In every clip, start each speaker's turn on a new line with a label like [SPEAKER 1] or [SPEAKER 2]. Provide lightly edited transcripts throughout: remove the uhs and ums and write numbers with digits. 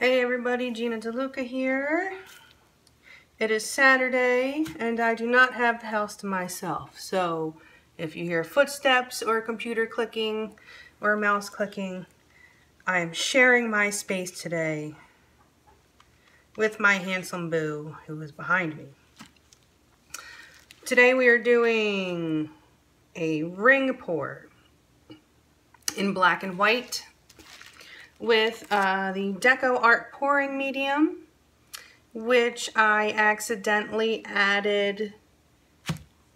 [SPEAKER 1] Hey everybody, Gina DeLuca here. It is Saturday and I do not have the house to myself. So if you hear footsteps or computer clicking or mouse clicking, I am sharing my space today with my handsome boo who is behind me. Today we are doing a ring pour in black and white with the Deco Art pouring medium, which I accidentally added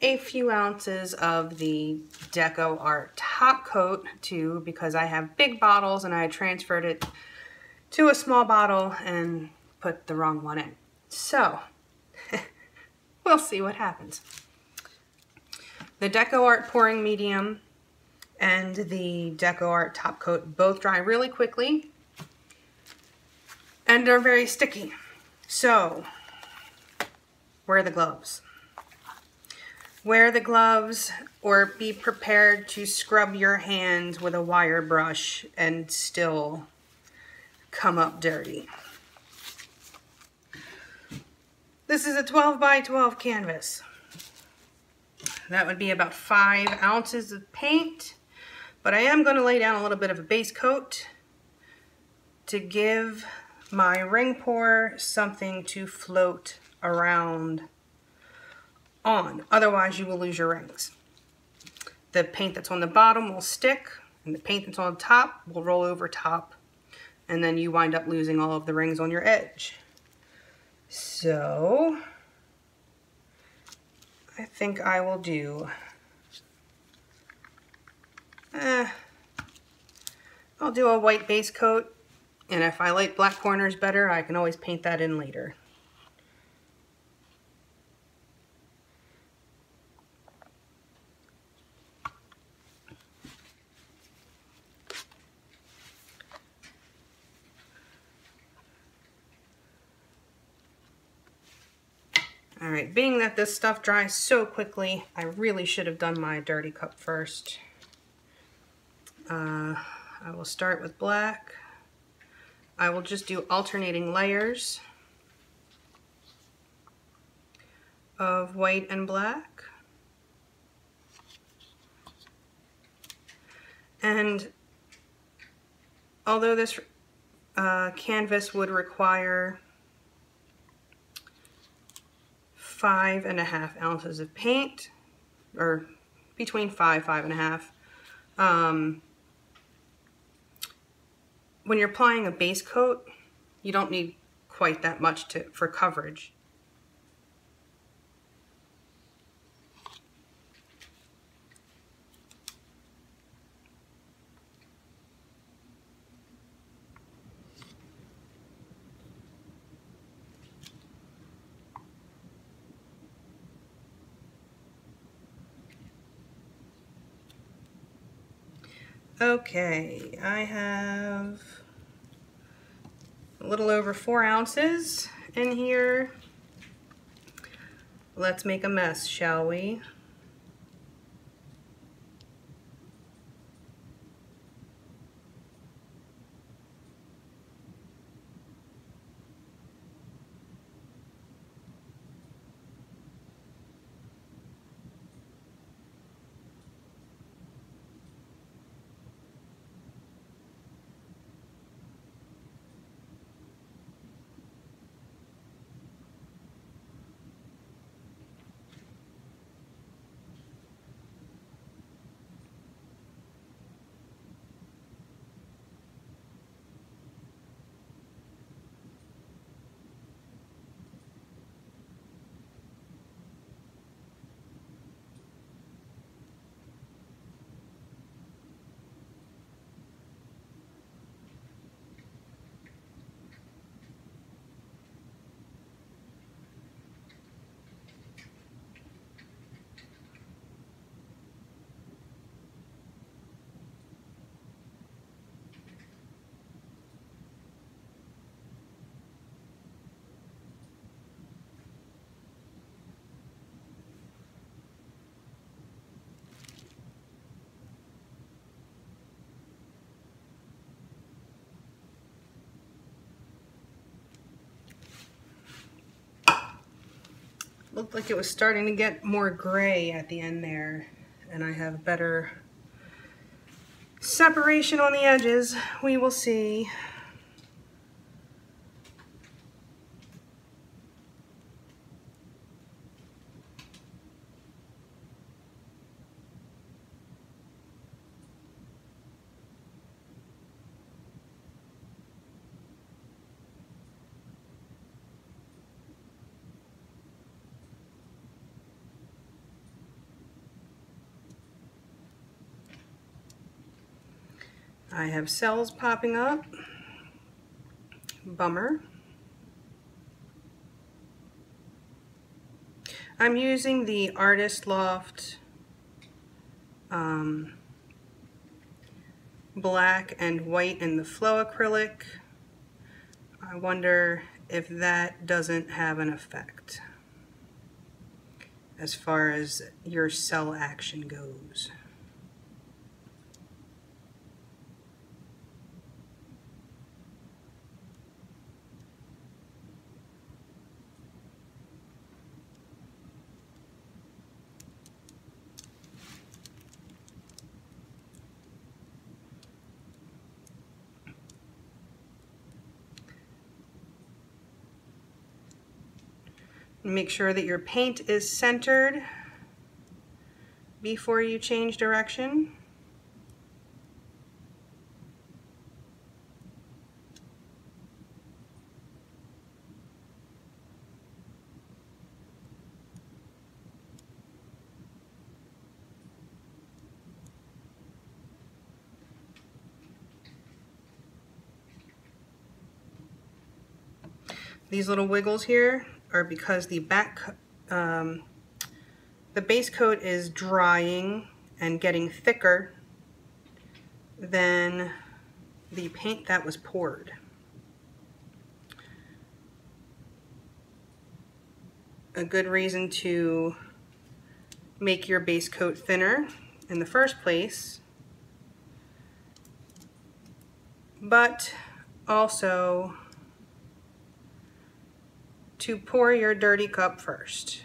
[SPEAKER 1] a few ounces of the Deco Art top coat to because I have big bottles and I transferred it to a small bottle and put the wrong one in. So we'll see what happens. The Deco Art pouring medium and the Deco Art top coat both dry really quickly and are very sticky. So wear the gloves. Wear the gloves or be prepared to scrub your hands with a wire brush and still come up dirty. This is a 12 by 12 canvas. That would be about 5 ounces of paint, but I am going to lay down a little bit of a base coat to give my ring pour something to float around on. Otherwise you will lose your rings. The paint that's on the bottom will stick and the paint that's on top will roll over top, and then you wind up losing all of the rings on your edge. So I think I will do I'll do a white base coat, and if I like black corners better I can always paint that in later. Alright, being that this stuff dries so quickly, I really should have done my dirty cup first. I will start with black. I will just do alternating layers of white and black. And although this canvas would require 5.5 ounces of paint, or between 5.5. When you're applying a base coat, you don't need quite that much for coverage. Okay, I have a little over 4 ounces in here. Let's make a mess, shall we? Looked like it was starting to get more gray at the end there, and I have better separation on the edges. We will see. I have cells popping up. Bummer. I'm using the Artist Loft black and white in the flow acrylic. I wonder if that doesn't have an effect as far as your cell action goes. Make sure that your paint is centered before you change direction. These little wiggles here are because the base coat is drying and getting thicker than the paint that was poured. A good reason to make your base coat thinner in the first place, but also to pour your dirty cup first.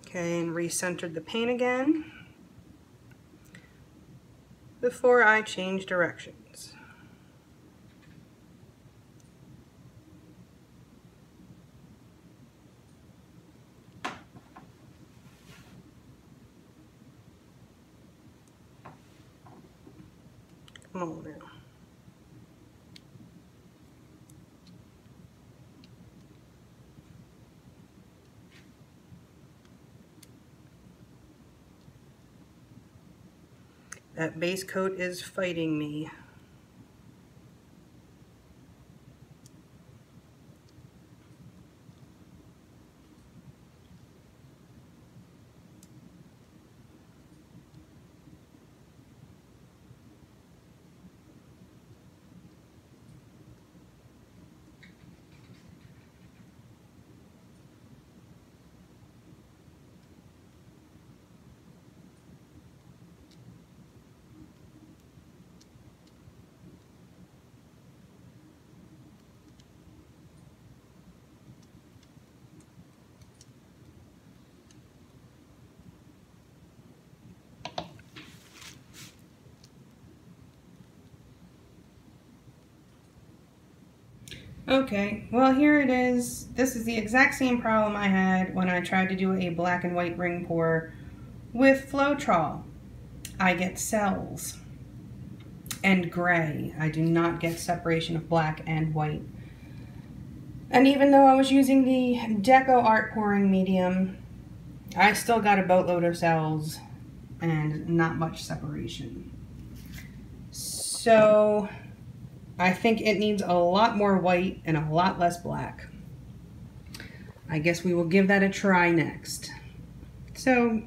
[SPEAKER 1] Okay, and recentered the paint again before I change directions. Come on now. That base coat is fighting me. Okay, well here it is. This is the exact same problem I had when I tried to do a black and white ring pour with Floetrol. I get cells and gray. I do not get separation of black and white. And even though I was using the Deco Art pouring medium, I still got a boatload of cells and not much separation. So I think it needs a lot more white and a lot less black. I guess we will give that a try next. So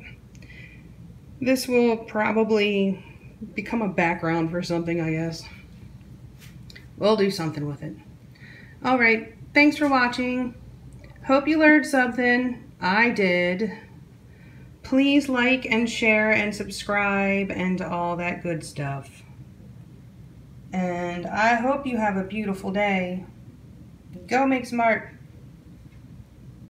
[SPEAKER 1] this will probably become a background for something, I guess. We'll do something with it. All right, thanks for watching. Hope you learned something. I did. Please like and share and subscribe and all that good stuff. And I hope you have a beautiful day. Go make smart.